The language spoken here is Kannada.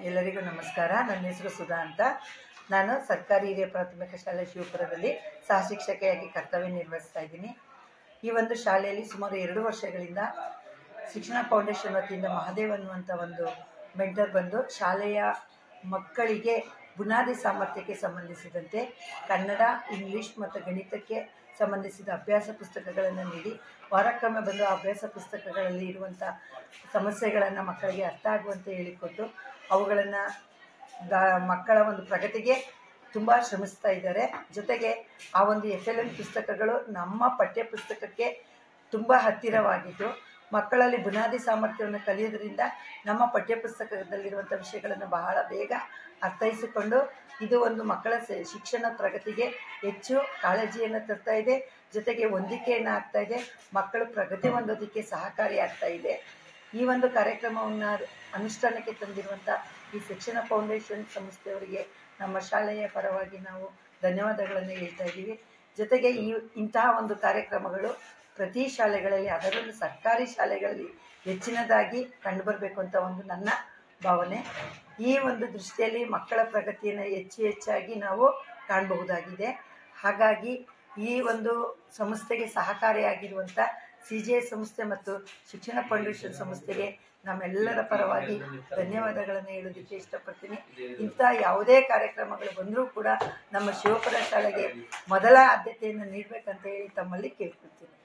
ಎಲ್ಲರಿಗೂ ನಮಸ್ಕಾರ. ನನ್ನ ಹೆಸರು ಸುಧಾ ಅಂತ. ನಾನು ಸರ್ಕಾರಿ ಹಿರಿಯ ಪ್ರಾಥಮಿಕ ಶಾಲೆ ಶಿವಪುರದಲ್ಲಿ ಸಹ ಶಿಕ್ಷಕಿಯಾಗಿ ಕರ್ತವ್ಯ ನಿರ್ವಹಿಸ್ತಾ ಇದ್ದೀನಿ. ಈ ಒಂದು ಶಾಲೆಯಲ್ಲಿ ಸುಮಾರು 2 ವರ್ಷಗಳಿಂದ ಶಿಕ್ಷಣ ಫೌಂಡೇಶನ್ ವತಿಯಿಂದ ಮಹಾದೇವ್ ಅನ್ನುವಂಥ ಒಂದು ಮೆಂಟರ್ ಬಂದು ಶಾಲೆಯ ಮಕ್ಕಳಿಗೆ ಬುನಾದಿ ಸಾಮರ್ಥ್ಯಕ್ಕೆ ಸಂಬಂಧಿಸಿದಂತೆ ಕನ್ನಡ, ಇಂಗ್ಲೀಷ್ ಮತ್ತು ಗಣಿತಕ್ಕೆ ಸಂಬಂಧಿಸಿದ ಅಭ್ಯಾಸ ಪುಸ್ತಕಗಳನ್ನು ನೀಡಿ ವಾರಕ್ಕೊಮ್ಮೆ ಬಂದು ಆ ಅಭ್ಯಾಸ ಪುಸ್ತಕಗಳಲ್ಲಿ ಇರುವಂಥ ಸಮಸ್ಯೆಗಳನ್ನು ಮಕ್ಕಳಿಗೆ ಅರ್ಥ ಆಗುವಂತೆ ಹೇಳಿಕೊಟ್ಟು ಅವುಗಳನ್ನು ಮಕ್ಕಳ ಒಂದು ಪ್ರಗತಿಗೆ ತುಂಬ ಶ್ರಮಿಸ್ತಾ ಇದ್ದಾರೆ. ಜೊತೆಗೆ ಆ ಒಂದು FLN ಪುಸ್ತಕಗಳು ನಮ್ಮ ಪಠ್ಯ ಪುಸ್ತಕಕ್ಕೆ ತುಂಬ ಹತ್ತಿರವಾಗಿದ್ದು ಮಕ್ಕಳಲ್ಲಿ ಬುನಾದಿ ಸಾಮರ್ಥ್ಯವನ್ನು ಕಲಿಯೋದ್ರಿಂದ ನಮ್ಮ ಪಠ್ಯಪುಸ್ತಕದಲ್ಲಿರುವಂಥ ವಿಷಯಗಳನ್ನು ಬಹಳ ಬೇಗ ಅರ್ಥೈಸಿಕೊಂಡು ಇದು ಒಂದು ಮಕ್ಕಳ ಶಿಕ್ಷಣ ಪ್ರಗತಿಗೆ ಹೆಚ್ಚು ಕಾಳಜಿಯನ್ನು ತರ್ತಾ ಇದೆ. ಜೊತೆಗೆ ಹೊಂದಿಕೆಯನ್ನು ಆಗ್ತಾ ಇದೆ. ಮಕ್ಕಳು ಪ್ರಗತಿ ಹೊಂದೋದಕ್ಕೆ ಸಹಕಾರಿಯಾಗ್ತಾ ಇದೆ. ಈ ಒಂದು ಕಾರ್ಯಕ್ರಮವನ್ನು ಅನುಷ್ಠಾನಕ್ಕೆ ತಂದಿರುವಂಥ ಈ ಶಿಕ್ಷಣ ಫೌಂಡೇಶನ್ ಸಂಸ್ಥೆಯವರಿಗೆ ನಮ್ಮ ಶಾಲೆಯ ಪರವಾಗಿ ನಾವು ಧನ್ಯವಾದಗಳನ್ನು ಹೇಳ್ತಾ ಇದ್ದೀವಿ. ಜೊತೆಗೆ ಇಂತಹ ಒಂದು ಕಾರ್ಯಕ್ರಮಗಳು ಪ್ರತಿ ಶಾಲೆಗಳಲ್ಲಿ, ಅದರಲ್ಲೂ ಸರ್ಕಾರಿ ಶಾಲೆಗಳಲ್ಲಿ ಹೆಚ್ಚಿನದಾಗಿ ಕಂಡುಬರಬೇಕು ಅಂತ ಒಂದು ನನ್ನ ಭಾವನೆ. ಈ ಒಂದು ದೃಷ್ಟಿಯಲ್ಲಿ ಮಕ್ಕಳ ಪ್ರಗತಿಯನ್ನು ಹೆಚ್ಚಾಗಿ ನಾವು ಕಾಣಬಹುದಾಗಿದೆ. ಹಾಗಾಗಿ ಈ ಒಂದು ಸಂಸ್ಥೆಗೆ ಸಹಕಾರಿಯಾಗಿರುವಂಥ CGI ಸಂಸ್ಥೆ ಮತ್ತು ಶಿಕ್ಷಣ ಫೌಂಡೇಶನ್ ಸಂಸ್ಥೆಗೆ ನಮ್ಮೆಲ್ಲರ ಪರವಾಗಿ ಧನ್ಯವಾದಗಳನ್ನು ಹೇಳೋದಕ್ಕೆ ಇಷ್ಟಪಡ್ತೀನಿ. ಇಂಥ ಯಾವುದೇ ಕಾರ್ಯಕ್ರಮಗಳು ಬಂದರೂ ಕೂಡ ನಮ್ಮ ಶಿವಪುರ ಶಾಲೆಗೆ ಮೊದಲ ಆದ್ಯತೆಯನ್ನು ನೀಡಬೇಕಂತ ಹೇಳಿ ತಮ್ಮಲ್ಲಿ ಕೇಳ್ಕೊಳ್ತೀನಿ.